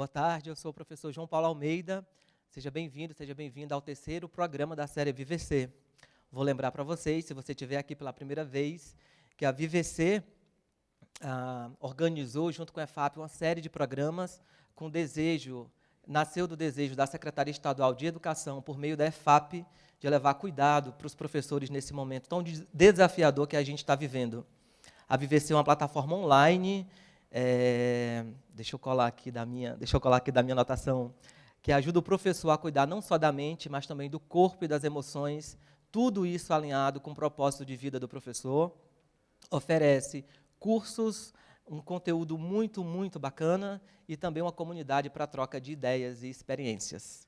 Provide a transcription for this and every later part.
Boa tarde, eu sou o professor João Paulo Almeida. Seja bem-vinda ao terceiro programa da série VVC. Vou lembrar para vocês, se você estiver aqui pela primeira vez, que a VVC organizou, junto com a EFAP, uma série de programas com desejo, nasceu do desejo da Secretaria Estadual de Educação, por meio da EFAP, de levar cuidado para os professores nesse momento tão desafiador que a gente está vivendo. A VVC é uma plataforma online, deixa eu colar aqui da minha anotação, que ajuda o professor a cuidar não só da mente, mas também do corpo e das emoções, tudo isso alinhado com o propósito de vida do professor. Oferece cursos, um conteúdo muito, muito bacana e também uma comunidade para troca de ideias e experiências.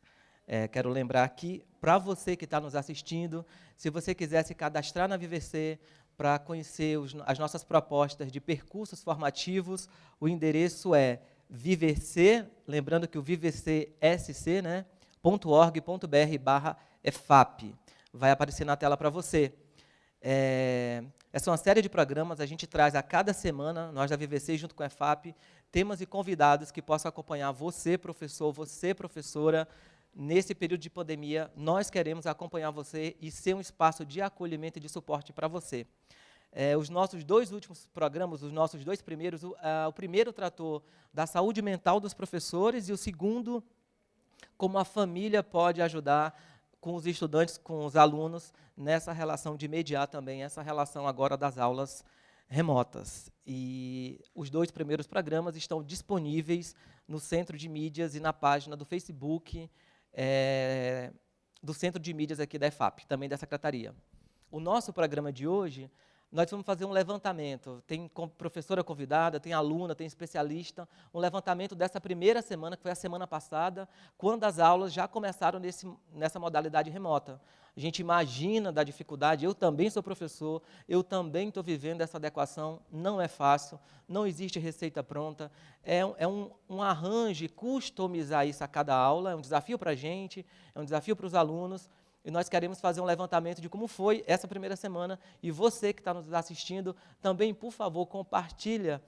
Quero lembrar aqui, para você que está nos assistindo, se você quiser se cadastrar na VVC, para conhecer as nossas propostas de percursos formativos, o endereço é VVC, lembrando que o VVCSC, né, .org.br/EFAP. Vai aparecer na tela para você. Essa é uma série de programas, a gente traz a cada semana, nós da VVC, junto com a EFAP, temas e convidados que possam acompanhar você, professor, você, professora, nesse período de pandemia. Nós queremos acompanhar você e ser um espaço de acolhimento e de suporte para você. Os nossos dois últimos programas, os nossos dois primeiros, o primeiro tratou da saúde mental dos professores e o segundo, como a família pode ajudar com os estudantes, com os alunos, nessa relação de mediar também essa relação agora das aulas remotas. E os dois primeiros programas estão disponíveis no Centro de Mídias e na página do Facebook do Centro de Mídias aqui da EFAP, também da Secretaria. O nosso programa de hoje, nós vamos fazer um levantamento, tem professora convidada, tem aluna, tem especialista, um levantamento dessa primeira semana, que foi a semana passada, quando as aulas já começaram nessa modalidade remota. A gente imagina da dificuldade, eu também sou professor, eu também estou vivendo essa adequação, não é fácil, não existe receita pronta, é um arranjo, customizar isso a cada aula, é um desafio para a gente, é um desafio para os alunos, e nós queremos fazer um levantamento de como foi essa primeira semana, e você que está nos assistindo, também, por favor, compartilha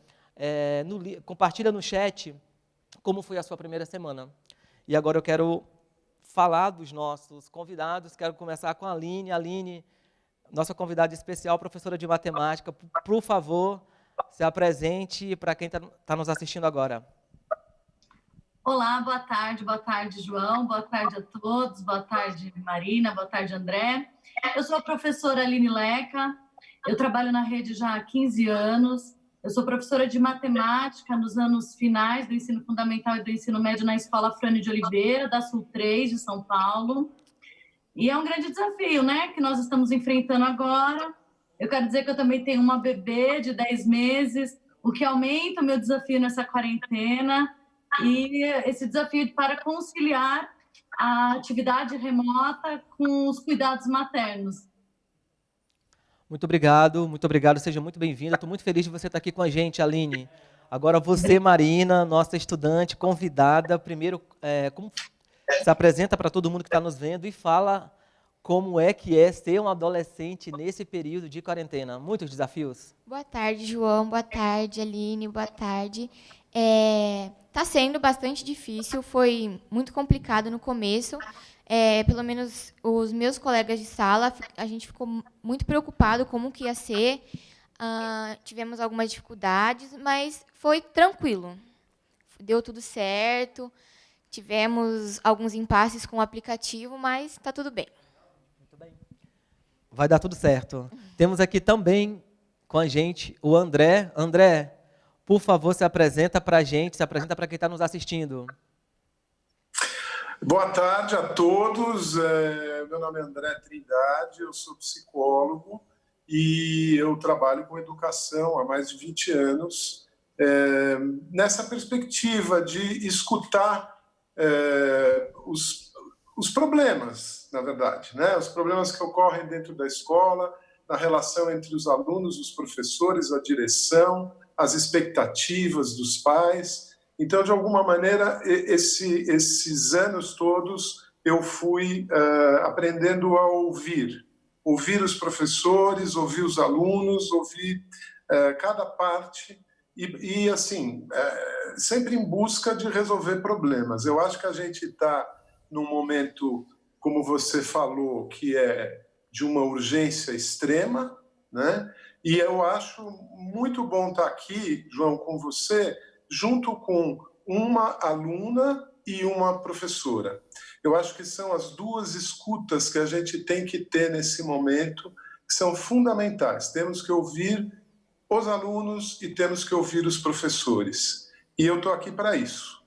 no chat como foi a sua primeira semana. E agora eu quero falar dos nossos convidados, quero começar com a Aline. Aline, nossa convidada especial, professora de matemática, por favor, se apresente para quem está nos assistindo agora. Olá, boa tarde, João, boa tarde a todos, boa tarde, Marina, boa tarde, André. Eu sou a professora Aline Leca, eu trabalho na rede já há 15 anos, eu sou professora de matemática nos anos finais do ensino fundamental e do ensino médio na Escola Frânio de Oliveira, da Sul 3, de São Paulo. E é um grande desafio, né, que nós estamos enfrentando agora. Eu quero dizer que eu também tenho uma bebê de 10 meses, o que aumenta o meu desafio nessa quarentena, e esse desafio para conciliar a atividade remota com os cuidados maternos. Muito obrigado, seja muito bem-vinda. Estou muito feliz de você estar aqui com a gente, Aline. Agora você, Marina, nossa estudante, convidada, primeiro, como se apresenta para todo mundo que está nos vendo e fala como é que é ser um adolescente nesse período de quarentena. Muitos desafios? Boa tarde, João. Boa tarde, Aline. Boa tarde. Está sendo bastante difícil, foi muito complicado no começo. Pelo menos os meus colegas de sala, a gente ficou muito preocupado como que ia ser. Tivemos algumas dificuldades, mas foi tranquilo. Deu tudo certo. Tivemos alguns impasses com o aplicativo, mas está tudo bem. Muito bem. Vai dar tudo certo. Temos aqui também com a gente o André. André, por favor, se apresenta para a gente, se apresenta para quem está nos assistindo. Boa tarde a todos, meu nome é André Trindade, eu sou psicólogo e eu trabalho com educação há mais de 20 anos, nessa perspectiva de escutar os problemas, na verdade, né? Os problemas que ocorrem dentro da escola, na relação entre os alunos, os professores, a direção, as expectativas dos pais. Então, de alguma maneira, esses anos todos eu fui aprendendo a ouvir os professores, ouvir os alunos, ouvir cada parte e assim, sempre em busca de resolver problemas. Eu acho que a gente está num momento, como você falou, que é de uma urgência extrema, né? E eu acho muito bom estar aqui, João, com você, junto com uma aluna e uma professora. Eu acho que são as duas escutas que a gente tem que ter nesse momento, que são fundamentais. Temos que ouvir os alunos e temos que ouvir os professores. E eu estou aqui para isso.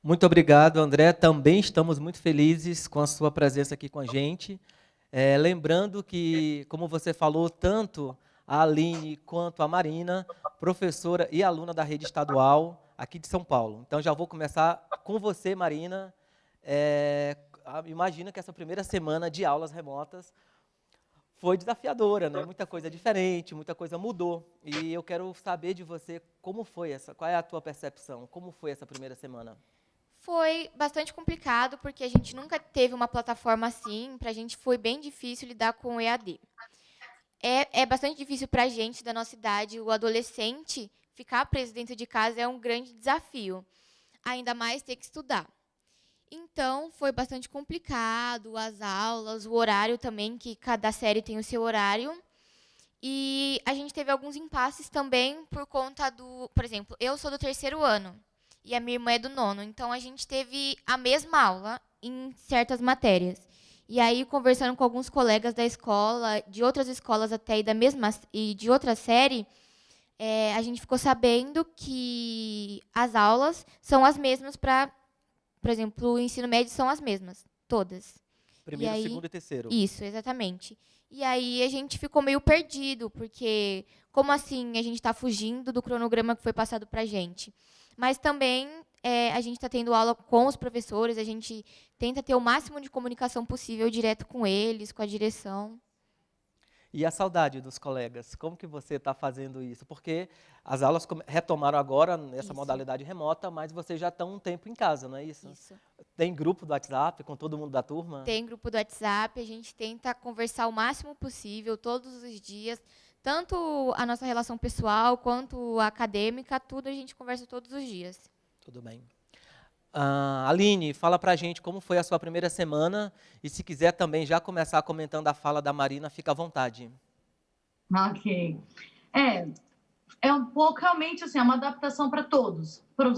Muito obrigado, André. Também estamos muito felizes com a sua presença aqui com a gente. Lembrando que, como você falou, tanto a Aline quanto a Marina, professora e aluna da rede estadual aqui de São Paulo. Então, já vou começar com você, Marina. Imagina que essa primeira semana de aulas remotas foi desafiadora, né? Muita coisa diferente, muita coisa mudou. E eu quero saber de você como foi qual é a tua percepção? Como foi essa primeira semana? Foi bastante complicado, porque a gente nunca teve uma plataforma assim. Para a gente foi bem difícil lidar com o EAD. É bastante difícil para a gente, da nossa idade, o adolescente, ficar preso dentro de casa é um grande desafio. Ainda mais ter que estudar. Então, foi bastante complicado, as aulas, o horário também, que cada série tem o seu horário. E a gente teve alguns impasses também por conta do... Por exemplo, eu sou do 3º ano e a minha irmã é do 9º. Então, a gente teve a mesma aula em certas matérias. E aí, conversando com alguns colegas da escola, de outras escolas até e de outra série, a gente ficou sabendo que as aulas são as mesmas para... Por exemplo, o ensino médio são as mesmas, todas. Primeiro, segundo e terceiro. Isso, exatamente. E aí a gente ficou meio perdido, porque como assim a gente está fugindo do cronograma que foi passado para a gente? Mas também a gente está tendo aula com os professores, a gente tenta ter o máximo de comunicação possível direto com eles, com a direção. E a saudade dos colegas? Como que você está fazendo isso? Porque as aulas retomaram agora nessa modalidade remota, mas vocês já estão um tempo em casa, não é isso? Isso. Tem grupo do WhatsApp com todo mundo da turma? Tem grupo do WhatsApp, a gente tenta conversar o máximo possível, todos os dias. Tanto a nossa relação pessoal, quanto a acadêmica, tudo a gente conversa todos os dias. Tudo bem. Aline, fala pra gente como foi a sua primeira semana e se quiser também já começar comentando a fala da Marina, fica à vontade. Ok. É um pouco realmente assim, uma adaptação para todos, para os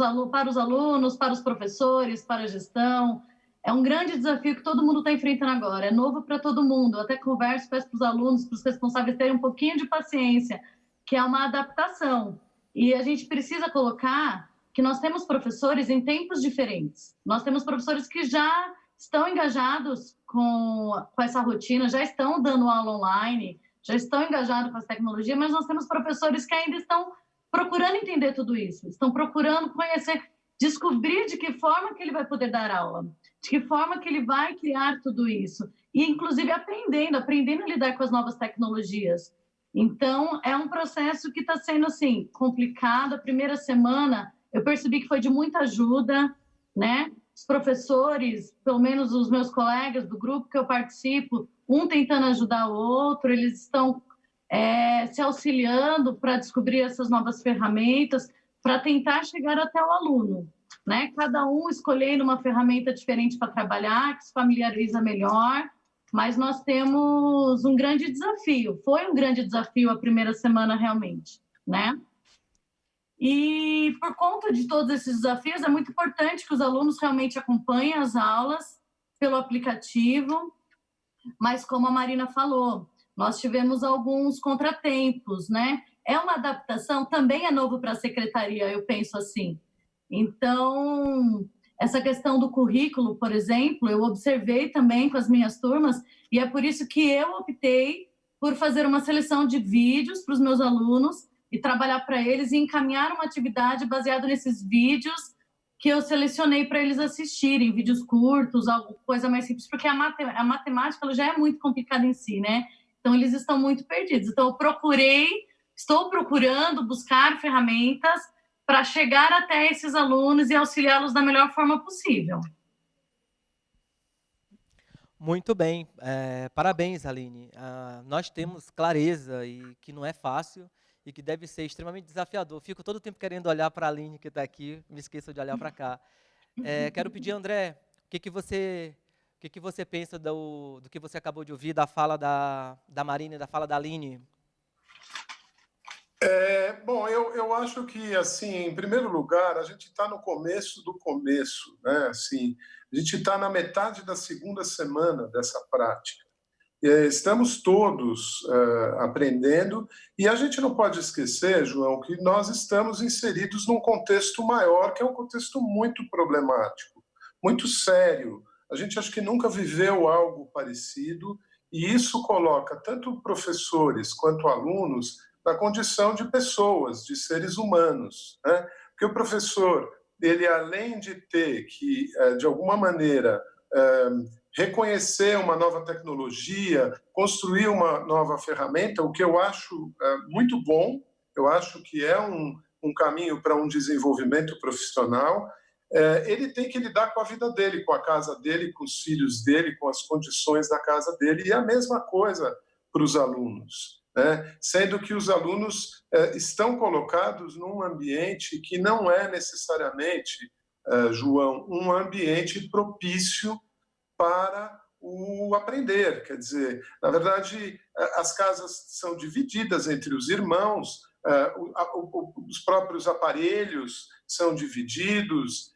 alunos, para os professores, para a gestão. É um grande desafio que todo mundo está enfrentando agora, é novo para todo mundo. Eu até converso, peço para os alunos, para os responsáveis terem um pouquinho de paciência, que é uma adaptação. E a gente precisa colocar que nós temos professores em tempos diferentes. Nós temos professores que já estão engajados com essa rotina, já estão dando aula online, já estão engajados com as tecnologias, mas nós temos professores que ainda estão procurando entender tudo isso, estão procurando conhecer, descobrir de que forma que ele vai poder dar aula, de que forma que ele vai criar tudo isso, e inclusive aprendendo a lidar com as novas tecnologias. Então, é um processo que está sendo assim, complicado. A primeira semana eu percebi que foi de muita ajuda, né? Os professores, pelo menos os meus colegas do grupo que eu participo, um tentando ajudar o outro, eles estão se auxiliando para descobrir essas novas ferramentas, para tentar chegar até o aluno, né? Cada um escolhendo uma ferramenta diferente para trabalhar, que se familiariza melhor, mas nós temos um grande desafio. Foi um grande desafio a primeira semana, realmente, né? E por conta de todos esses desafios, é muito importante que os alunos realmente acompanhem as aulas pelo aplicativo, mas como a Marina falou, nós tivemos alguns contratempos, né? É uma adaptação, também é novo para a secretaria, eu penso assim. Então, essa questão do currículo, por exemplo, eu observei também com as minhas turmas, e é por isso que eu optei por fazer uma seleção de vídeos para os meus alunos e trabalhar para eles e encaminhar uma atividade baseada nesses vídeos que eu selecionei para eles assistirem, vídeos curtos, alguma coisa mais simples, porque a matemática ela já é muito complicada em si, né? Então, eles estão muito perdidos. Então, estou procurando buscar ferramentas para chegar até esses alunos e auxiliá-los da melhor forma possível. Muito bem. Parabéns, Aline. Nós temos clareza e que não é fácil e que deve ser extremamente desafiador. Fico todo o tempo querendo olhar para a Aline, que está aqui, me esqueço de olhar para cá. Quero pedir, André, o que você pensa do que você acabou de ouvir, da fala da Marina e da fala da Aline? Bom, eu acho que, assim, em primeiro lugar, a gente está no começo do começo, né? Assim, a gente está na metade da segunda semana dessa prática. Estamos todos aprendendo, e a gente não pode esquecer, João, que nós estamos inseridos num contexto maior, que é um contexto muito problemático, muito sério. A gente acho que nunca viveu algo parecido, e isso coloca tanto professores quanto alunos na condição de pessoas, de seres humanos, né? Porque o professor, ele além de ter que, de alguma maneira, reconhecer uma nova tecnologia, construir uma nova ferramenta, o que eu acho muito bom, eu acho que é um caminho para um desenvolvimento profissional, ele tem que lidar com a vida dele, com a casa dele, com os filhos dele, com as condições da casa dele, e a mesma coisa para os alunos. Sendo que os alunos estão colocados num ambiente que não é necessariamente, João, um ambiente propício para o aprender. Quer dizer, na verdade, as casas são divididas entre os irmãos, os próprios aparelhos são divididos,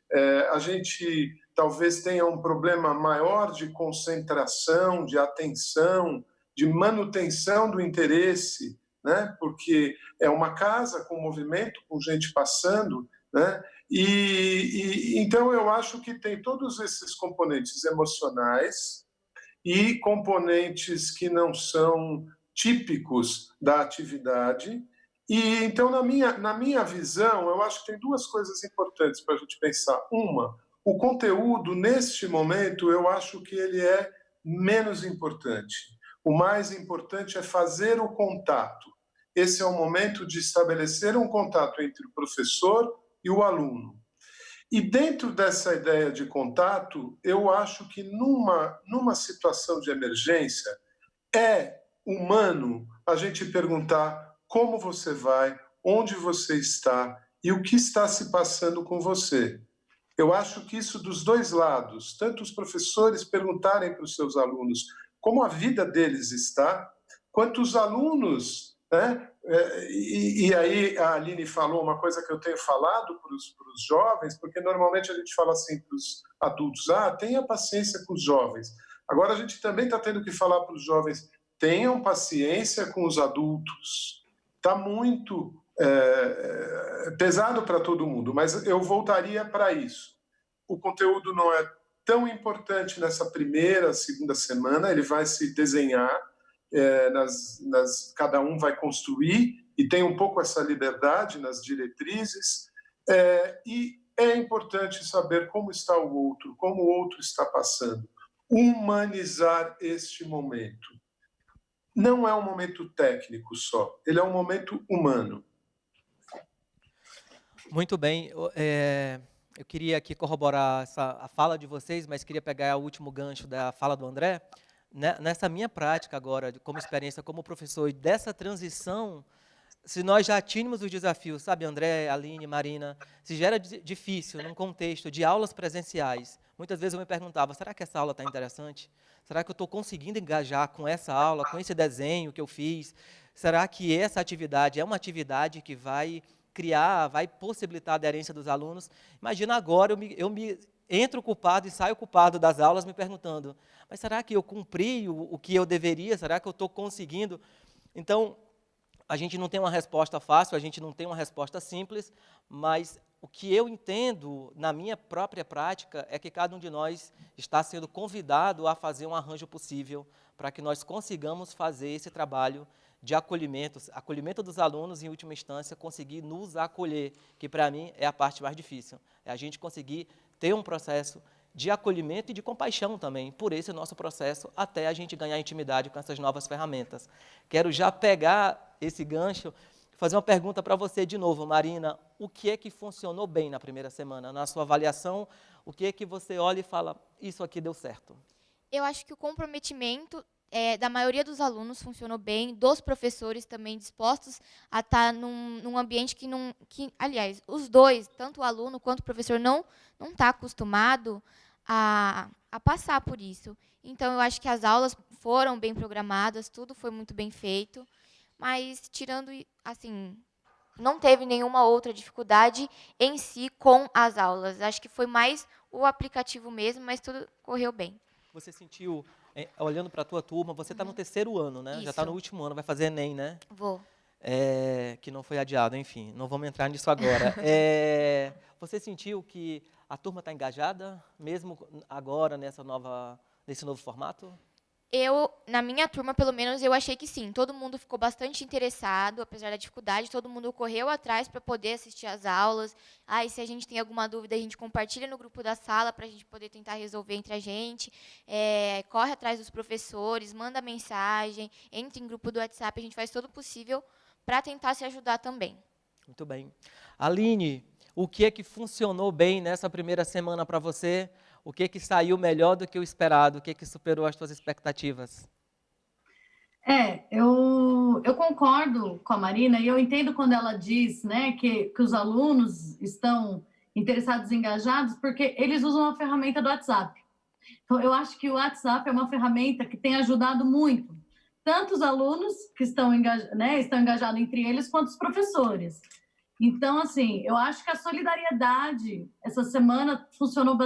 a gente talvez tenha um problema maior de concentração, de atenção, de manutenção do interesse, né? Porque é uma casa com movimento, com gente passando, né? Então eu acho que tem todos esses componentes emocionais e componentes que não são típicos da atividade. E então, na minha visão, eu acho que tem duas coisas importantes para a gente pensar. Uma, o conteúdo, neste momento, eu acho que ele é menos importante. O mais importante é fazer o contato. Esse é o momento de estabelecer um contato entre o professor e o aluno. E dentro dessa ideia de contato, eu acho que numa situação de emergência, é humano a gente perguntar como você vai, onde você está e o que está se passando com você. Eu acho que isso dos dois lados, tanto os professores perguntarem para os seus alunos como a vida deles está, quanto os alunos, né? E aí a Aline falou uma coisa que eu tenho falado para os jovens, porque normalmente a gente fala assim para os adultos, tenha paciência com os jovens. Agora a gente também está tendo que falar para os jovens, tenham paciência com os adultos. Está muito pesado para todo mundo, mas eu voltaria para isso. O conteúdo não é tão importante nessa primeira, segunda semana, ele vai se desenhar, cada um vai construir, e tem um pouco essa liberdade nas diretrizes, e é importante saber como está o outro, como o outro está passando. Humanizar este momento. Não é um momento técnico só, ele é um momento humano. Muito bem. Eu queria aqui corroborar a fala de vocês, mas queria pegar o último gancho da fala do André. Nessa minha prática agora, como experiência como professor, e dessa transição, se nós já tínhamos os desafios, sabe, André, Aline, Marina, se já era difícil num contexto de aulas presenciais, muitas vezes eu me perguntava, será que essa aula está interessante? Será que eu estou conseguindo engajar com essa aula, com esse desenho que eu fiz? Será que essa atividade é uma atividade que vai criar, vai possibilitar a aderência dos alunos? Imagina agora, eu me entro culpado e saio culpado das aulas me perguntando, mas será que eu cumpri o que eu deveria? Será que eu estou conseguindo? Então, a gente não tem uma resposta fácil, a gente não tem uma resposta simples, mas o que eu entendo na minha própria prática é que cada um de nós está sendo convidado a fazer um arranjo possível para que nós consigamos fazer esse trabalho de acolhimento dos alunos, em última instância, conseguir nos acolher, que para mim é a parte mais difícil. É a gente conseguir ter um processo de acolhimento e de compaixão também, por esse nosso processo, até a gente ganhar intimidade com essas novas ferramentas. Quero já pegar esse gancho, fazer uma pergunta para você de novo, Marina. O que é que funcionou bem na primeira semana? Na sua avaliação, o que é que você olha e fala, isso aqui deu certo? Eu acho que o comprometimento da maioria dos alunos funcionou bem, dos professores também dispostos a estar num ambiente aliás, os dois, tanto o aluno quanto o professor, não está acostumado a passar por isso. Então, eu acho que as aulas foram bem programadas, tudo foi muito bem feito, mas, tirando, assim, não teve nenhuma outra dificuldade em si com as aulas. Acho que foi mais o aplicativo mesmo, mas tudo correu bem. Você sentiu, olhando para a tua turma, você está no terceiro ano, né? Isso. Já está no último ano, vai fazer Enem, né? Vou. Que não foi adiado, enfim, não vamos entrar nisso agora. Você sentiu que a turma está engajada, mesmo agora nesse novo formato? Na minha turma, pelo menos, eu achei que sim. Todo mundo ficou bastante interessado, apesar da dificuldade, todo mundo correu atrás para poder assistir às aulas. E se a gente tem alguma dúvida, a gente compartilha no grupo da sala para a gente poder tentar resolver entre a gente. Corre atrás dos professores, manda mensagem, entra em grupo do WhatsApp, a gente faz todo o possível para tentar se ajudar também. Muito bem. Aline, o que é que funcionou bem nessa primeira semana para você? O que é que saiu melhor do que o esperado? O que é que superou as tuas expectativas? Eu concordo com a Marina e eu entendo quando ela diz, né, que os alunos estão interessados e engajados porque eles usam a ferramenta do WhatsApp. Então, eu acho que o WhatsApp é uma ferramenta que tem ajudado muito, tanto os alunos que estão engajados entre eles, quanto os professores. Então, assim, eu acho que a solidariedade essa semana funcionou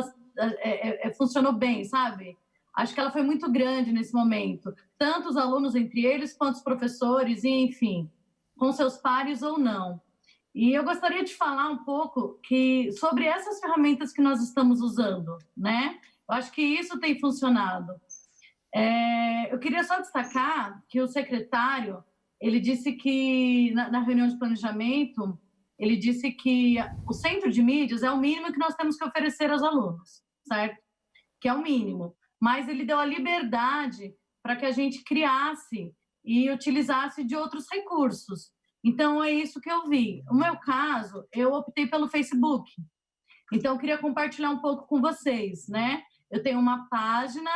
bem, sabe? Acho que ela foi muito grande nesse momento, tanto os alunos entre eles, quanto os professores, e, enfim, com seus pares ou não. E eu gostaria de falar um pouco sobre essas ferramentas que nós estamos usando, né? Eu acho que isso tem funcionado. Eu queria só destacar que o secretário, ele disse que, na reunião de planejamento, ele disse que o centro de mídias é o mínimo que nós temos que oferecer aos alunos, certo? Que é o mínimo. Mas ele deu a liberdade para que a gente criasse e utilizasse de outros recursos. Então, é isso que eu vi. No meu caso, eu optei pelo Facebook. Então, eu queria compartilhar um pouco com vocês, né? Eu tenho uma página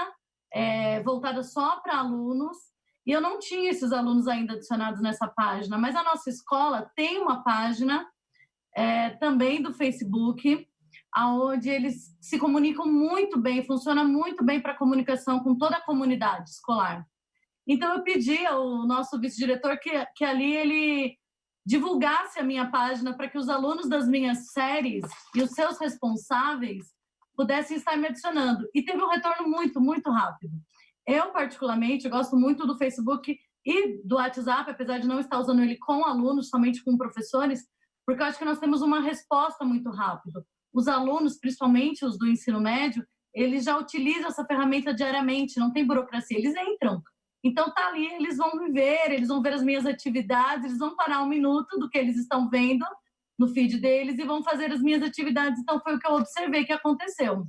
voltada só para alunos, e eu não tinha esses alunos ainda adicionados nessa página, mas a nossa escola tem uma página também do Facebook, onde eles se comunicam muito bem, funciona muito bem para a comunicação com toda a comunidade escolar. Então, eu pedi ao nosso vice-diretor que ali ele divulgasse a minha página para que os alunos das minhas séries e os seus responsáveis pudessem estar me adicionando. E teve um retorno muito, muito rápido. Eu, particularmente, gosto muito do Facebook e do WhatsApp, apesar de não estar usando ele com alunos, somente com professores, porque eu acho que nós temos uma resposta muito rápida. Os alunos, principalmente os do ensino médio, eles já utilizam essa ferramenta diariamente, não tem burocracia, eles entram. Então, tá ali, eles vão me ver, eles vão ver as minhas atividades, eles vão parar um minuto do que eles estão vendo no feed deles e vão fazer as minhas atividades. Então, foi o que eu observei que aconteceu.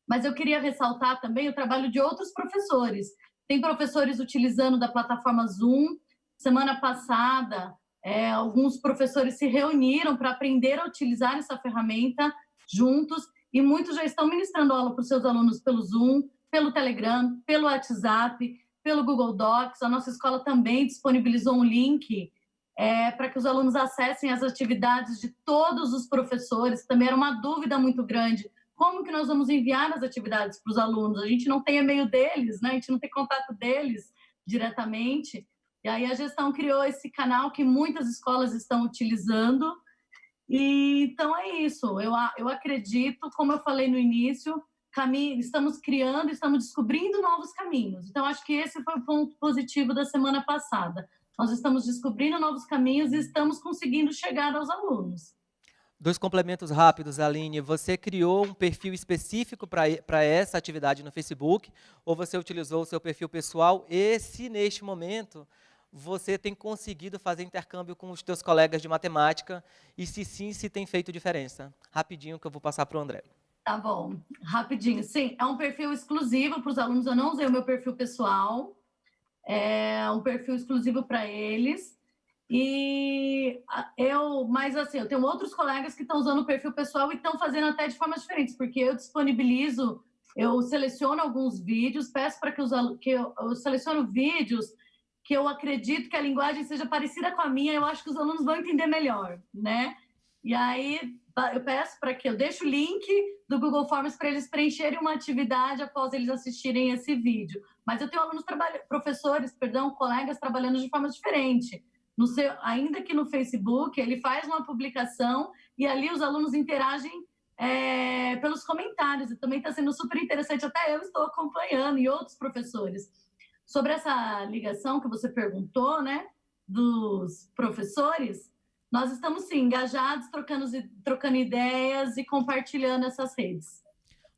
Mas eu queria ressaltar também o trabalho de outros professores. Tem professores utilizando da plataforma Zoom. Semana passada, alguns professores se reuniram para aprender a utilizar essa ferramenta juntos e muitos já estão ministrando aula para os seus alunos pelo Zoom, pelo Telegram, pelo WhatsApp, pelo Google Docs. A nossa escola também disponibilizou um link para que os alunos acessem as atividades de todos os professores. Também era uma dúvida muito grande. Como que nós vamos enviar as atividades para os alunos? A gente não tem e-mail deles, né? A gente não tem contato deles diretamente. E aí a gestão criou esse canal que muitas escolas estão utilizando. E então é isso. Eu acredito, como eu falei no início, estamos criando, estamos descobrindo novos caminhos. Então, acho que esse foi o ponto positivo da semana passada. Nós estamos descobrindo novos caminhos e estamos conseguindo chegar aos alunos. 2 complementos rápidos, Aline. Você criou um perfil específico para essa atividade no Facebook ou você utilizou o seu perfil pessoal? E se, neste momento, você tem conseguido fazer intercâmbio com os teus colegas de matemática e se sim, se tem feito diferença? Rapidinho que eu vou passar para o André. Tá bom, rapidinho. Sim, é um perfil exclusivo para os alunos. Eu não usei o meu perfil pessoal. É um perfil exclusivo para eles. Mas assim, eu tenho outros colegas que estão usando o perfil pessoal e estão fazendo até de formas diferentes, porque eu disponibilizo Eu seleciono alguns vídeos, peço para que eu seleciono vídeos que eu acredito que a linguagem seja parecida com a minha, eu acho que os alunos vão entender melhor, né? E aí eu peço para que eu deixe o link do Google Forms para eles preencherem uma atividade após eles assistirem esse vídeo. Mas eu tenho colegas trabalhando de forma diferente. Ainda que no Facebook, ele faz uma publicação e ali os alunos interagem pelos comentários. E também está sendo super interessante, até eu estou acompanhando, e outros professores. Sobre essa ligação que você perguntou, né, dos professores, nós estamos, sim, engajados, trocando ideias e compartilhando essas redes.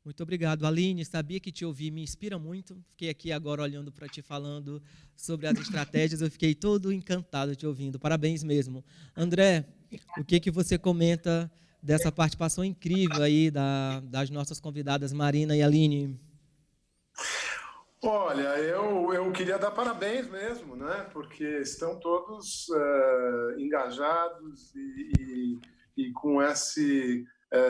Muito obrigado, Aline. Sabia que te ouvir me inspira muito. Fiquei aqui agora olhando para ti, falando sobre as estratégias. Eu fiquei todo encantado te ouvindo. Parabéns mesmo. André, o que você comenta dessa participação incrível aí das nossas convidadas Marina e Aline? Olha, eu queria dar parabéns mesmo, né? Porque estão todos engajados e com esse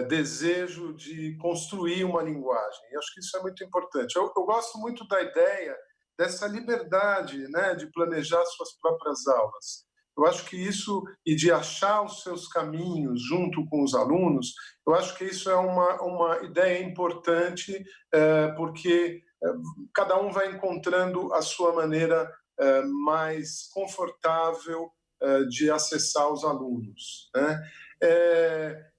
desejo de construir uma linguagem. E acho que isso é muito importante. Eu gosto muito da ideia dessa liberdade, né, de planejar suas próprias aulas. Eu acho que isso, e de achar os seus caminhos junto com os alunos, eu acho que isso é uma ideia importante, porque cada um vai encontrando a sua maneira mais confortável de acessar os alunos, né?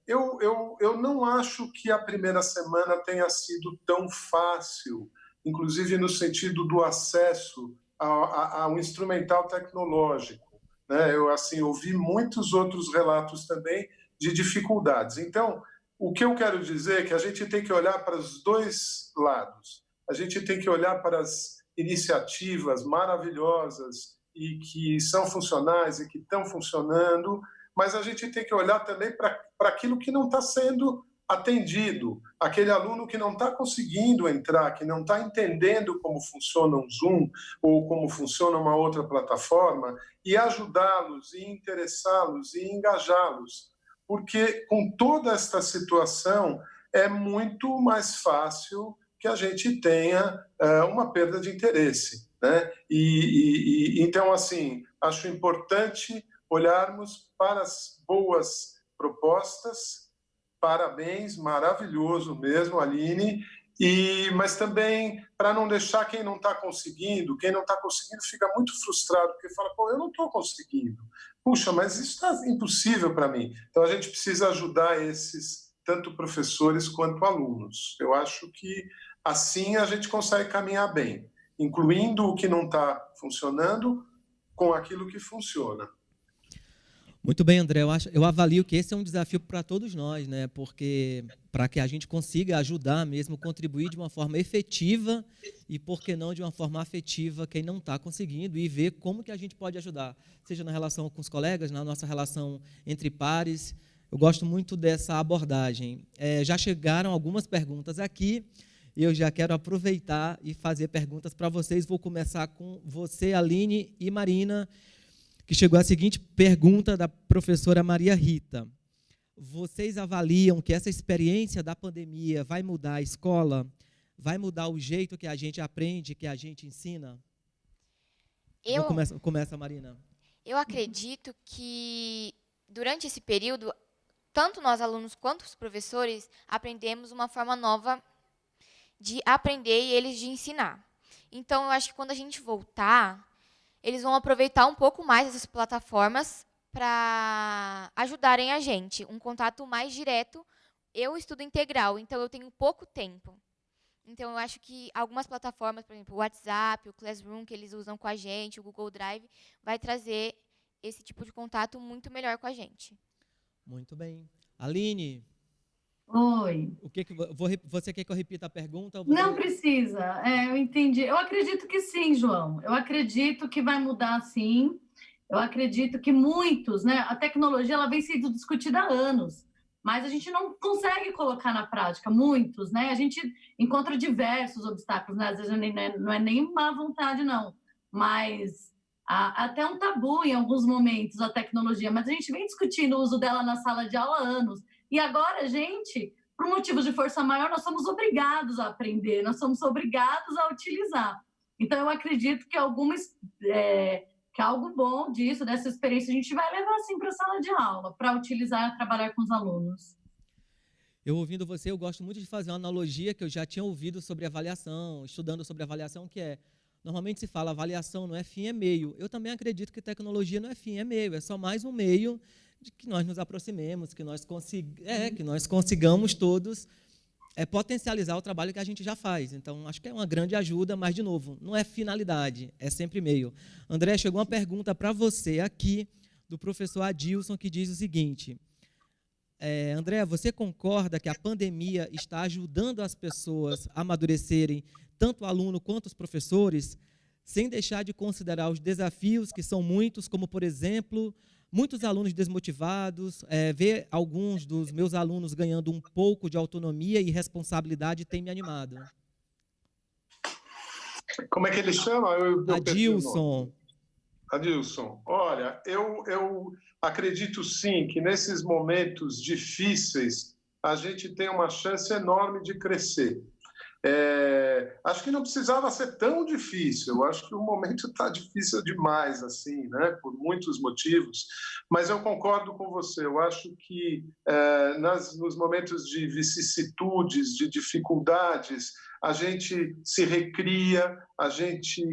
Eu não acho que a primeira semana tenha sido tão fácil, inclusive no sentido do acesso ao instrumental tecnológico, né? Eu ouvi muitos outros relatos também de dificuldades. Então, o que eu quero dizer é que a gente tem que olhar para os dois lados. A gente tem que olhar para as iniciativas maravilhosas e que são funcionais e que estão funcionando, mas a gente tem que olhar também para aquilo que não está sendo atendido, aquele aluno que não está conseguindo entrar, que não está entendendo como funciona um Zoom ou como funciona uma outra plataforma, e ajudá-los, e interessá-los, e engajá-los. Porque com toda esta situação é muito mais fácil que a gente tenha uma perda de interesse, né? Então, assim, acho importante olharmos para as boas propostas. Parabéns, maravilhoso mesmo, Aline. Mas também para não deixar quem não está conseguindo fica muito frustrado, porque fala, pô, eu não estou conseguindo. Puxa, mas isso está impossível para mim. Então, a gente precisa ajudar esses, tanto professores quanto alunos. Eu acho que assim a gente consegue caminhar bem, incluindo o que não está funcionando com aquilo que funciona. Muito bem, André. Eu avalio que esse é um desafio para todos nós, né? Porque para que a gente consiga ajudar mesmo, contribuir de uma forma efetiva e, por que não, de uma forma afetiva quem não está conseguindo, e ver como que a gente pode ajudar, seja na relação com os colegas, na nossa relação entre pares. Eu gosto muito dessa abordagem. Já chegaram algumas perguntas aqui. Eu já quero aproveitar e fazer perguntas para vocês. Vou começar com você, Aline e Marina, que chegou a seguinte pergunta da professora Maria Rita. Vocês avaliam que essa experiência da pandemia vai mudar a escola? Vai mudar o jeito que a gente aprende, que a gente ensina? Começa, Marina. Eu acredito que, durante esse período, tanto nós alunos quanto os professores aprendemos uma forma nova de aprender e eles de ensinar. Então, eu acho que quando a gente voltar, eles vão aproveitar um pouco mais essas plataformas para ajudarem a gente. Um contato mais direto. Eu estudo integral, então eu tenho pouco tempo. Então, eu acho que algumas plataformas, por exemplo, o WhatsApp, o Classroom, que eles usam com a gente, o Google Drive, vai trazer esse tipo de contato muito melhor com a gente. Muito bem. Aline? Oi. Você quer que eu repita a pergunta? Não precisa, eu entendi. Eu acredito que sim, João. Eu acredito que vai mudar, sim. Eu acredito que muitos, né? A tecnologia ela vem sendo discutida há anos, mas a gente não consegue colocar na prática, muitos, né? A gente encontra diversos obstáculos, né? Às vezes não é nem má vontade, não, mas até um tabu em alguns momentos a tecnologia, mas a gente vem discutindo o uso dela na sala de aula há anos. E agora a gente por motivos de força maior, nós somos obrigados a aprender, nós somos obrigados a utilizar. Então, eu acredito que que algo bom disso, dessa experiência, a gente vai levar, assim, para a sala de aula, para utilizar e trabalhar com os alunos. Eu ouvindo você, eu gosto muito de fazer uma analogia que eu já tinha ouvido sobre avaliação, estudando sobre avaliação, que é, normalmente se fala avaliação não é fim, é meio. Eu também acredito que tecnologia não é fim, é meio. É só mais um meio de que nós nos aproximemos, que nós consigamos todos potencializar o trabalho que a gente já faz. Então, acho que é uma grande ajuda, mas, de novo, não é finalidade, é sempre meio. André, chegou uma pergunta para você aqui, do professor Adilson, que diz o seguinte: André, você concorda que a pandemia está ajudando as pessoas a amadurecerem, tanto o aluno quanto os professores, sem deixar de considerar os desafios, que são muitos, como, por exemplo, muitos alunos desmotivados, ver alguns dos meus alunos ganhando um pouco de autonomia e responsabilidade tem me animado? Como é que ele chama? Adilson. Adilson, olha, eu acredito sim que nesses momentos difíceis a gente tem uma chance enorme de crescer. Acho que não precisava ser tão difícil, eu acho que o momento está difícil demais, assim, né, por muitos motivos, mas eu concordo com você, eu acho que nos momentos de vicissitudes, de dificuldades, a gente se recria, a gente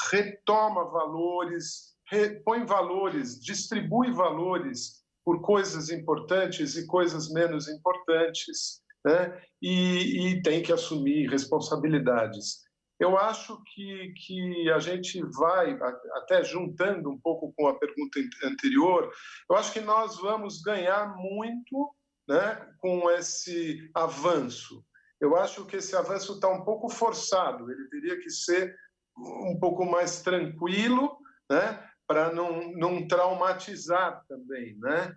retoma valores, põe valores, distribui valores por coisas importantes e coisas menos importantes, né? E tem que assumir responsabilidades. Eu acho que a gente vai, até juntando um pouco com a pergunta anterior, eu acho que nós vamos ganhar muito, né, com esse avanço. Eu acho que esse avanço está um pouco forçado, ele teria que ser um pouco mais tranquilo, né, para não traumatizar também, né?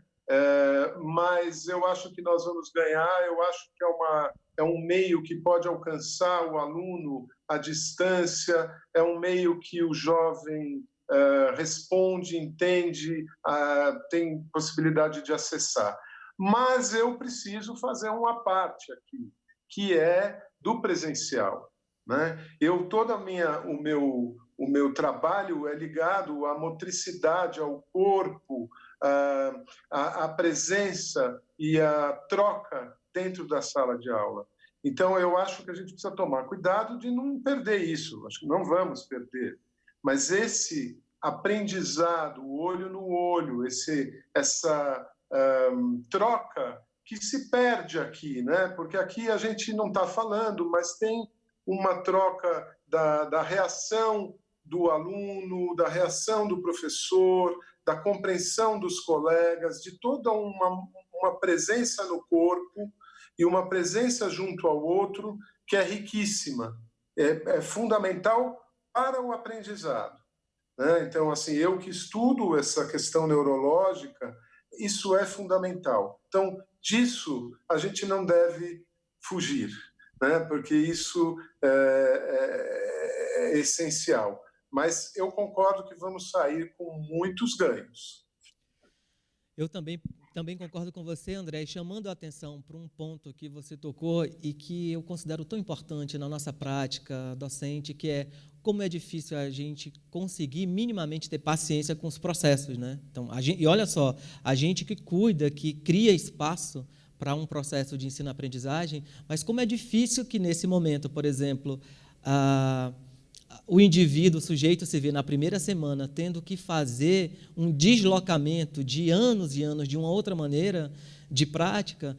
Mas eu acho que nós vamos ganhar, eu acho que é um meio que pode alcançar o aluno à distância, é um meio que o jovem responde, entende, tem possibilidade de acessar. Mas eu preciso fazer uma parte aqui, que é do presencial, né? O meu trabalho é ligado à motricidade, ao corpo, a presença e a troca dentro da sala de aula. Então, eu acho que a gente precisa tomar cuidado de não perder isso. Acho que não vamos perder. Mas esse aprendizado, olho no olho, essa troca que se perde aqui, né? Porque aqui a gente não está falando, mas tem uma troca da reação do aluno, da reação do professor, da compreensão dos colegas, de toda uma presença no corpo e uma presença junto ao outro que é riquíssima, é fundamental para o aprendizado, né? Então, assim, eu que estudo essa questão neurológica, isso é fundamental. Então, disso a gente não deve fugir, né? Porque isso é essencial. Mas eu concordo que vamos sair com muitos ganhos. Eu também concordo com você, André, chamando a atenção para um ponto que você tocou e que eu considero tão importante na nossa prática docente, que é como é difícil a gente conseguir minimamente ter paciência com os processos, né? Então, e olha só, a gente que cuida, que cria espaço para um processo de ensino-aprendizagem, mas como é difícil que, nesse momento, por exemplo, o indivíduo, o sujeito, se vê na primeira semana tendo que fazer um deslocamento de anos e anos de uma outra maneira de prática.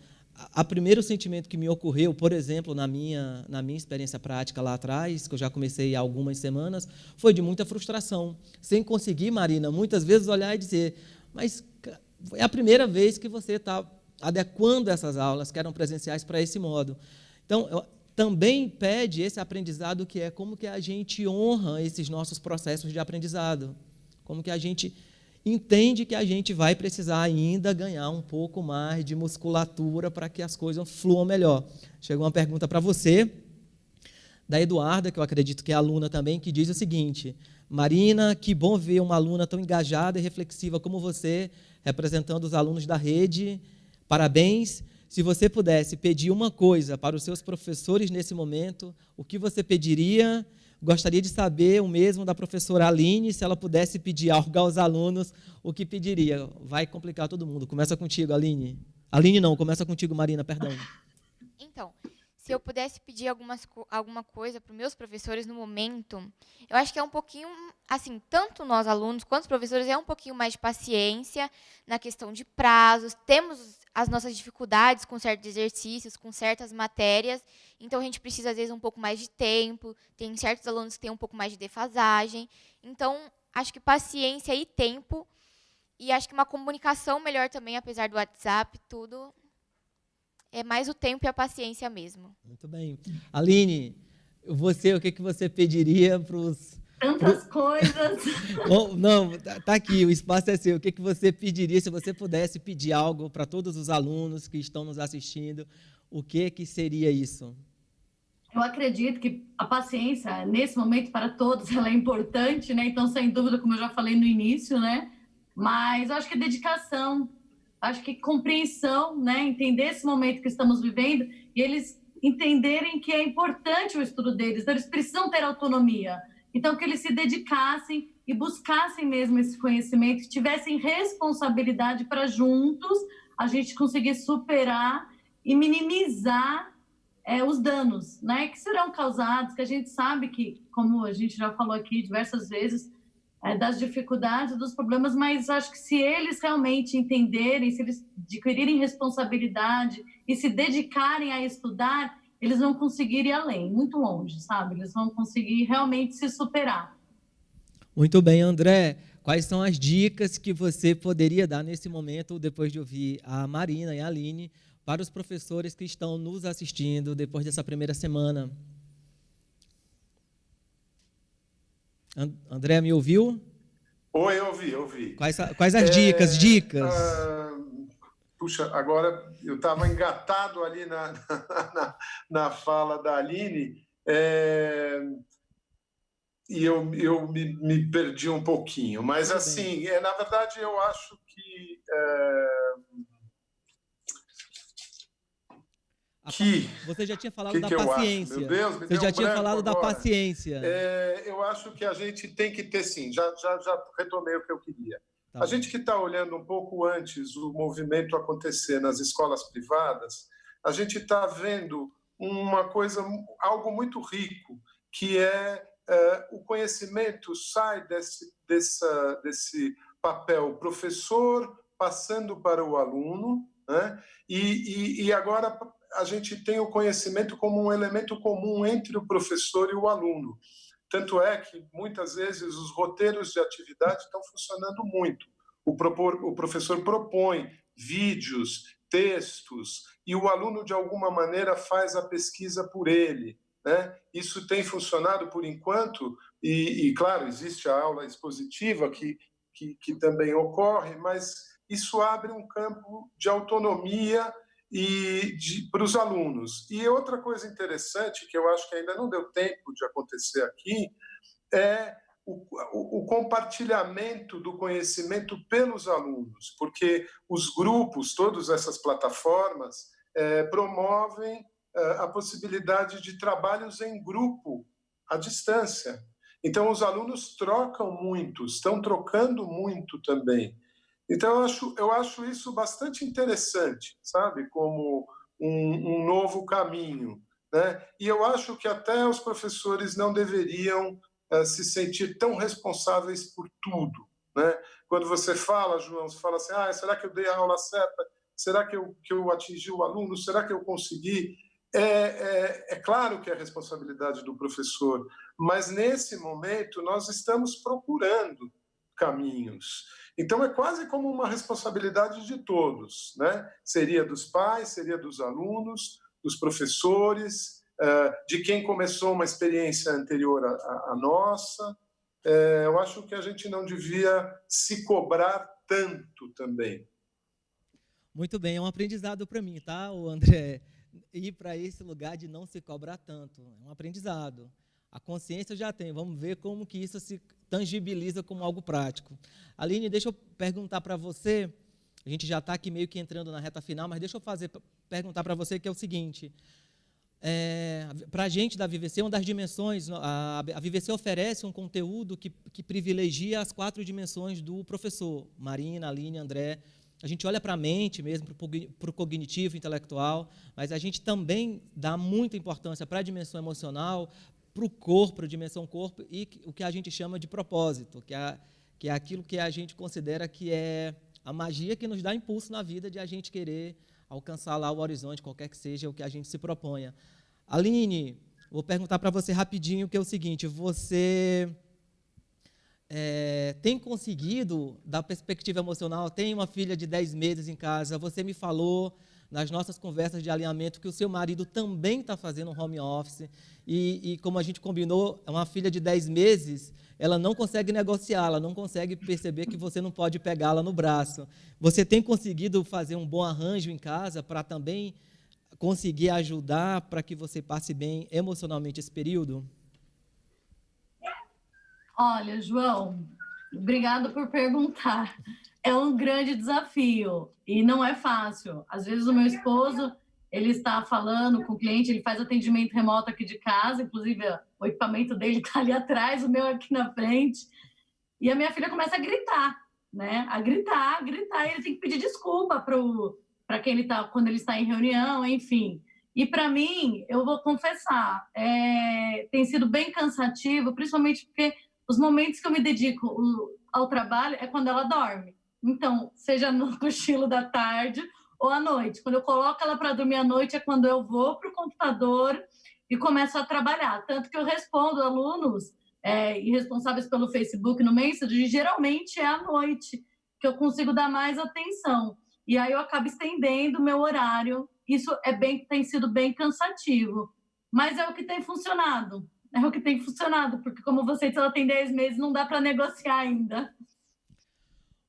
O primeiro sentimento que me ocorreu, por exemplo, na minha experiência prática lá atrás, que eu já comecei há algumas semanas, foi de muita frustração, sem conseguir, Marina, muitas vezes olhar e dizer, mas é a primeira vez que você está adequando essas aulas, que eram presenciais, para esse modo. Então, também pede esse aprendizado, que é como que a gente honra esses nossos processos de aprendizado, como que a gente entende que a gente vai precisar ainda ganhar um pouco mais de musculatura para que as coisas fluam melhor. Chegou uma pergunta para você, da Eduarda, que eu acredito que é aluna também, que diz o seguinte: Marina, que bom ver uma aluna tão engajada e reflexiva como você, representando os alunos da rede. Parabéns. se você pudesse pedir uma coisa para os seus professores nesse momento, o que você pediria? Gostaria de saber o mesmo da professora Aline, se ela pudesse pedir algo aos alunos, o que pediria? Vai complicar todo mundo. Começa contigo, Aline. Aline não, começa contigo, Marina, perdão. Então, se eu pudesse pedir alguma coisa para os meus professores no momento, eu acho que é um pouquinho, assim, tanto nós alunos quanto os professores, é um pouquinho mais de paciência na questão de prazos. Temos as nossas dificuldades com certos exercícios, com certas matérias, então a gente precisa, às vezes, um pouco mais de tempo. Tem certos alunos que têm um pouco mais de defasagem. Então, acho que paciência e tempo, e acho que uma comunicação melhor também, apesar do WhatsApp, tudo. É mais o tempo e a paciência mesmo. Muito bem. Aline, você, o que você pediria para os... Tantas coisas. Não, tá aqui, o espaço é seu. O que você pediria, se você pudesse pedir algo para todos os alunos que estão nos assistindo, o que seria isso? Eu acredito que a paciência, nesse momento, para todos, ela é importante, né? Então, sem dúvida, como eu já falei no início, né? Mas eu acho que dedicação, acho que compreensão, né? Entender esse momento que estamos vivendo e eles entenderem que é importante o estudo deles, então eles precisam ter autonomia. Então, que eles se dedicassem e buscassem mesmo esse conhecimento, que tivessem responsabilidade para juntos a gente conseguir superar e minimizar os danos, né? Que serão causados, que a gente sabe que, como a gente já falou aqui diversas vezes, das dificuldades, dos problemas, mas acho que se eles realmente entenderem, se eles adquirirem responsabilidade e se dedicarem a estudar, eles vão conseguir ir além, muito longe, sabe? Eles vão conseguir realmente se superar. Muito bem, André. Quais são as dicas que você poderia dar nesse momento, depois de ouvir a Marina e a Aline, para os professores que estão nos assistindo depois dessa primeira semana? André, me ouviu? Oi, eu ouvi. Quais as dicas? Puxa, agora eu estava engatado ali na fala da Aline e eu me perdi um pouquinho. Mas, assim, na verdade, eu acho que... Você já tinha falado da paciência. Meu Deus, você já tinha falado agora. Da paciência. Eu acho que a gente tem que ter, sim, já retomei o que eu queria. Tá. A gente que está olhando um pouco antes o movimento acontecer nas escolas privadas, a gente está vendo uma coisa, algo muito rico, que o conhecimento sai desse papel professor passando para o aluno, né? E agora a gente tem o conhecimento como um elemento comum entre o professor e o aluno. Tanto é que, muitas vezes, os roteiros de atividade estão funcionando muito. O professor propõe vídeos, textos, e o aluno, de alguma maneira, faz a pesquisa por ele, né? Isso tem funcionado por enquanto, e claro, existe a aula expositiva que também ocorre, mas isso abre um campo de autonomia para os alunos. E outra coisa interessante, que eu acho que ainda não deu tempo de acontecer aqui, é o compartilhamento do conhecimento pelos alunos, porque os grupos, todas essas plataformas, promovem a possibilidade de trabalhos em grupo, à distância. Então, os alunos trocam muito, estão trocando muito também. Então, eu acho isso bastante interessante, sabe? Como um novo caminho, né? E eu acho que até os professores não deveriam se sentir tão responsáveis por tudo, né? Quando você fala, João, você fala assim, será que eu dei a aula certa? Será que eu atingi o aluno? Será que eu consegui? É claro que é responsabilidade do professor, mas nesse momento nós estamos procurando caminhos. Então, é quase como uma responsabilidade de todos, né? Seria dos pais, seria dos alunos, dos professores, de quem começou uma experiência anterior à nossa. Eu acho que a gente não devia se cobrar tanto também. Muito bem, é um aprendizado para mim, tá, André? Ir para esse lugar de não se cobrar tanto. É um aprendizado. A consciência eu já tenho. Vamos ver como que isso se tangibiliza como algo prático. Aline, deixa eu perguntar para você, A gente já está aqui meio que entrando na reta final, mas deixa eu perguntar para você que é o seguinte. Para a gente da VVC, uma das dimensões, a VVC oferece um conteúdo que privilegia as 4 dimensões do professor, Marina, Aline, André. A gente olha para a mente mesmo, para o cognitivo, intelectual, mas a gente também dá muita importância para a dimensão emocional, para o corpo, para a dimensão corpo, e o que a gente chama de propósito, que é aquilo que a gente considera que é a magia que nos dá impulso na vida de a gente querer alcançar lá o horizonte, qualquer que seja o que a gente se proponha. Aline, vou perguntar para você rapidinho, que é o seguinte, você tem conseguido, da perspectiva emocional, tem uma filha de 10 meses em casa, você me falou nas nossas conversas de alinhamento que o seu marido também está fazendo um home office, e como a gente combinou, é uma filha de 10 meses, ela não consegue negociar, ela não consegue perceber que você não pode pegá-la no braço. Você tem conseguido fazer um bom arranjo em casa para também conseguir ajudar para que você passe bem emocionalmente esse período? Olha, João, obrigado por perguntar. É um grande desafio e não é fácil. Às vezes o meu esposo, ele está falando com o cliente, ele faz atendimento remoto aqui de casa, inclusive o equipamento dele está ali atrás, o meu aqui na frente, e a minha filha começa a gritar, né? A gritar, e ele tem que pedir desculpa para quem ele está, quando ele está em reunião, enfim. E para mim, eu vou confessar, tem sido bem cansativo, principalmente porque os momentos que eu me dedico ao trabalho é quando ela dorme. Então, seja no cochilo da tarde ou à noite. Quando eu coloco ela para dormir à noite é quando eu vou para o computador e começo a trabalhar. Tanto que eu respondo alunos e responsáveis pelo Facebook no Messenger, geralmente é à noite que eu consigo dar mais atenção. E aí eu acabo estendendo o meu horário. Isso tem sido bem cansativo. Mas é o que tem funcionado. Porque como você disse, ela tem 10 meses, não dá para negociar ainda.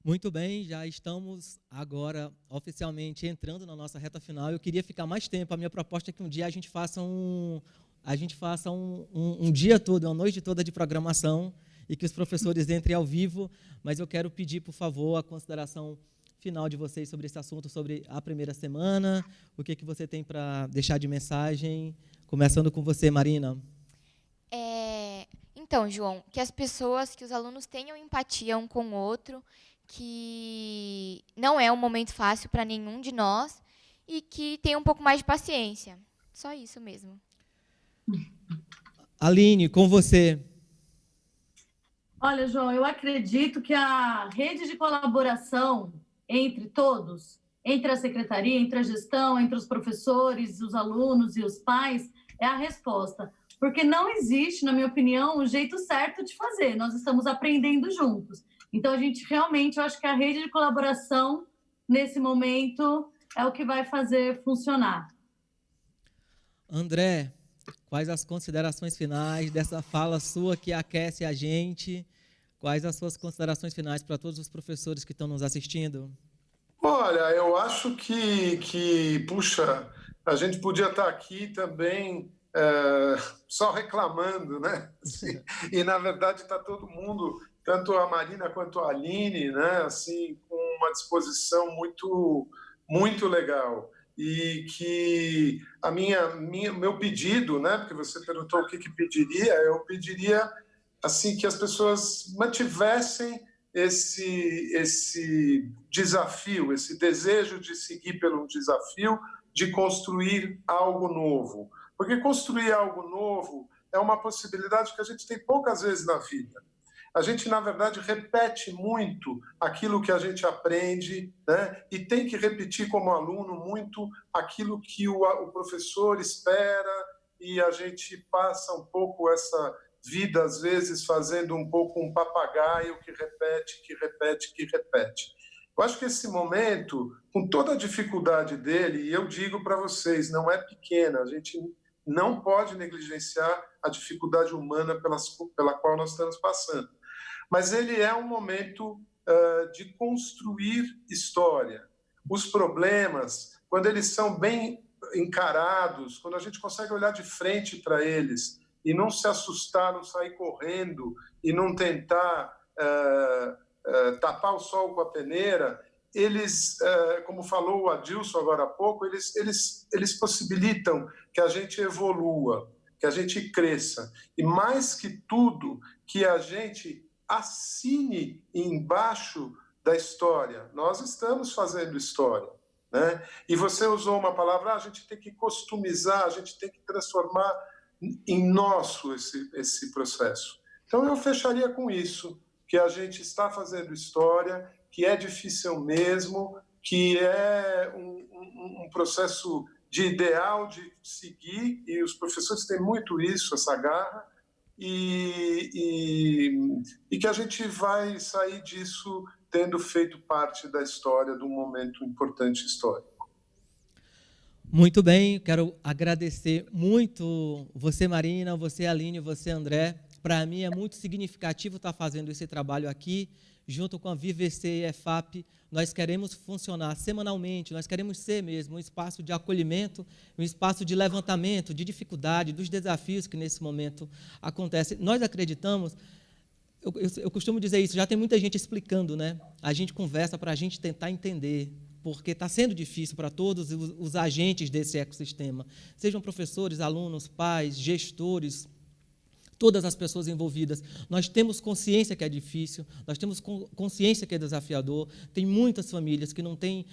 Muito bem, já estamos agora oficialmente entrando na nossa reta final. Eu queria ficar mais tempo. A minha proposta é que um dia a gente faça um dia todo, uma noite toda de programação e que os professores entrem ao vivo, mas eu quero pedir, por favor, a consideração final de vocês sobre esse assunto, sobre a primeira semana, o que você tem para deixar de mensagem, começando com você, Marina. Então, João, que os alunos tenham empatia um com o outro, que não é um momento fácil para nenhum de nós e que tenham um pouco mais de paciência. Só isso mesmo. Aline, com você. Olha, João, eu acredito que a rede de colaboração entre todos, entre a secretaria, entre a gestão, entre os professores, os alunos e os pais, é a resposta. Porque não existe, na minha opinião, o jeito certo de fazer. Nós estamos aprendendo juntos. Então, a gente realmente, eu acho que a rede de colaboração, nesse momento, é o que vai fazer funcionar. André, quais as considerações finais dessa fala sua que aquece a gente? Quais as suas considerações finais para todos os professores que estão nos assistindo? Olha, eu acho puxa, a gente podia estar aqui também só reclamando, né? E, na verdade, está todo mundo, tanto a Marina quanto a Aline, né? Assim, com uma disposição muito, muito legal. E que meu pedido, né? Porque você perguntou o que pediria, eu pediria assim que as pessoas mantivessem esse desafio, esse desejo de seguir pelo desafio de construir algo novo. Porque construir algo novo é uma possibilidade que a gente tem poucas vezes na vida. A gente, na verdade, repete muito aquilo que a gente aprende, né? E tem que repetir como aluno muito aquilo que o professor espera, e a gente passa um pouco essa vida, às vezes, fazendo um pouco um papagaio que repete, que repete, que repete. Eu acho que esse momento, com toda a dificuldade dele, e eu digo para vocês, não é pequena, a gente não pode negligenciar a dificuldade humana pela qual nós estamos passando. Mas ele é um momento de construir história. Os problemas, quando eles são bem encarados, quando a gente consegue olhar de frente para eles e não se assustar, não sair correndo e não tentar tapar o sol com a peneira, eles, como falou o Adilson agora há pouco, eles possibilitam que a gente evolua, que a gente cresça. E, mais que tudo, que a gente assine embaixo da história. Nós estamos fazendo história, né? E você usou uma palavra, a gente tem que customizar, a gente tem que transformar em nosso esse processo. Então, eu fecharia com isso, que a gente está fazendo história, que é difícil mesmo, que é um processo de ideal de seguir, e os professores têm muito isso, essa garra, e que a gente vai sair disso tendo feito parte da história, de um momento importante histórico. Muito bem, quero agradecer muito você, Marina, você, Aline, você, André. Para mim é muito significativo estar fazendo esse trabalho aqui, junto com a VVC e a EFAP. Nós queremos funcionar semanalmente, nós queremos ser mesmo um espaço de acolhimento, um espaço de levantamento, de dificuldade, dos desafios que nesse momento acontecem. Nós acreditamos, eu costumo dizer isso, já tem muita gente explicando, né? A gente conversa para a gente tentar entender, porque está sendo difícil para todos os agentes desse ecossistema, sejam professores, alunos, pais, gestores, todas as pessoas envolvidas. Nós temos consciência que é difícil, nós temos consciência que é desafiador. Tem muitas famílias que não têm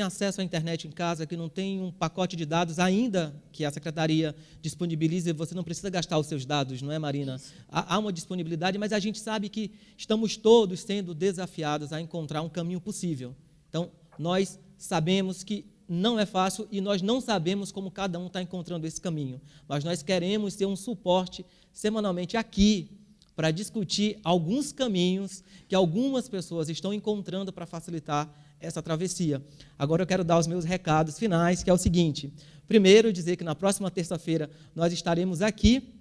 acesso à internet em casa, que não têm um pacote de dados, ainda que a secretaria disponibilize, você não precisa gastar os seus dados, não é, Marina? Há uma disponibilidade, mas a gente sabe que estamos todos sendo desafiados a encontrar um caminho possível. Então, nós sabemos que não é fácil e nós não sabemos como cada um está encontrando esse caminho, mas nós queremos ter um suporte semanalmente aqui para discutir alguns caminhos que algumas pessoas estão encontrando para facilitar essa travessia. Agora eu quero dar os meus recados finais, que é o seguinte: primeiro, dizer que na próxima terça-feira nós estaremos aqui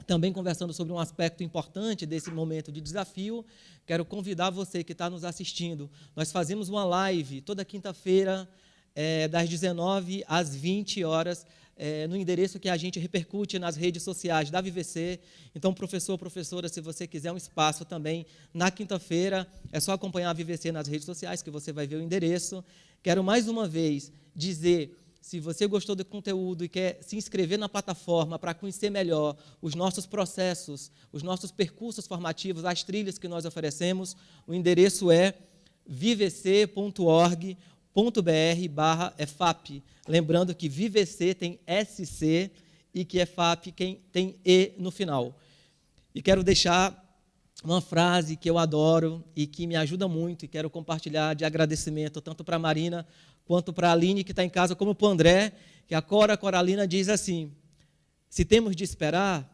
também conversando sobre um aspecto importante desse momento de desafio. Quero convidar você que está nos assistindo. Nós fazemos uma live toda quinta-feira, das 19 às 20 horas, no endereço que a gente repercute nas redes sociais da VVC. Então, professor, professora, se você quiser um espaço também na quinta-feira, é só acompanhar a VVC nas redes sociais, que você vai ver o endereço. Quero mais uma vez dizer, se você gostou do conteúdo e quer se inscrever na plataforma para conhecer melhor os nossos processos, os nossos percursos formativos, as trilhas que nós oferecemos, o endereço é vivc.org.br/EFAP. Lembrando que VVC tem SC e que EFAP tem E no final. E quero deixar uma frase que eu adoro e que me ajuda muito e quero compartilhar de agradecimento tanto para a Marina quanto para a Aline, que está em casa, como para o André, que a Cora Coralina diz assim: se temos de esperar,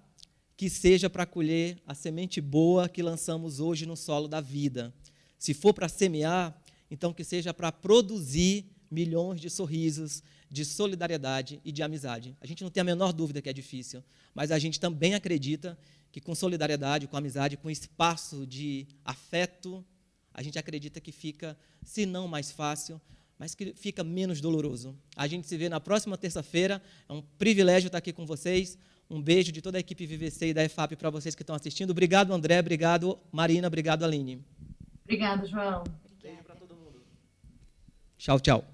que seja para colher a semente boa que lançamos hoje no solo da vida. Se for para semear, então que seja para produzir milhões de sorrisos, de solidariedade e de amizade. A gente não tem a menor dúvida que é difícil, mas a gente também acredita que com solidariedade, com amizade, com espaço de afeto, a gente acredita que fica, se não mais fácil, mas que fica menos doloroso. A gente se vê na próxima terça-feira. É um privilégio estar aqui com vocês. Um beijo de toda a equipe VVC e da EFAP para vocês que estão assistindo. Obrigado, André. Obrigado, Marina. Obrigado, Aline. Obrigada, João. Beijo para todo mundo. Tchau, tchau.